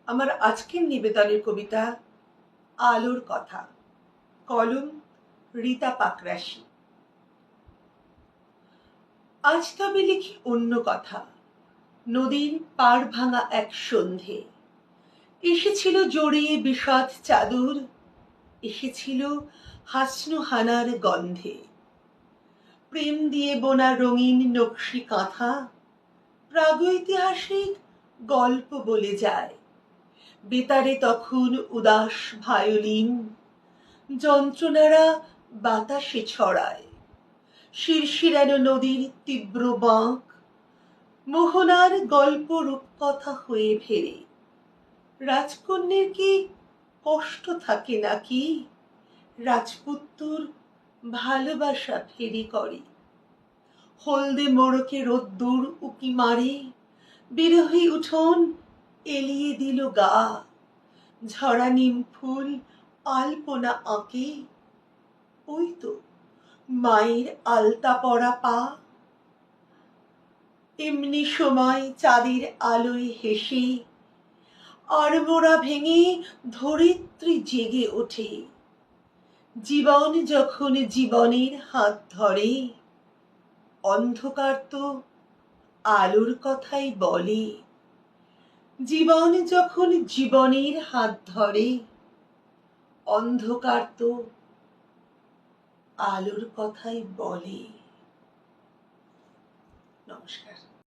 আমার আজকের নিবেদনের কবিতা আলোর কথা, কলম রীতা পাকরাশি। আজ তবে লিখি অন্য কথা, নদীর পাড় ভাঙা এক সন্ধে। এসেছিল জড়িয়ে বিষাদ চাদর, এসেছিল হাসনুহানার গন্ধে। প্রেম দিয়ে বোনা রঙিন নকশি কাঁথা প্রাগৈতিহাসিক গল্প বলে যায়। বেতারে তখন উদাস ভায়োলিন, যন্ত্রণারা বাতাসে ছড়ায়। শিরশিরানো নদীর তীব্র বাঁক মোহনার গল্প রূপকথা হয়ে ফেরে। রাজকন্যের কি কষ্ট থাকে নাকি, রাজপুত্তর ভালোবাসা ফেরি করে। হলদে মোড়কে রোদ্দুর উকি মারে, বিরহী উঠোন এলিয়ে দিল গা। ঝরা নিম ফুল আলপনা আঁকে, ওই তো মায়ের আলতা পরা পা। এমনি সময় চাঁদের আলোয় হেসে আড়মোড়া ভেঙে ধরিত্রী জেগে ওঠে। জীবন যখন জীবনের হাত ধরে, অন্ধকার তো আলোর কথাই বলে। জীবন যখন জীবনের হাত ধরে, অন্ধকার তো আলোর কথাই বলে। নমস্কার।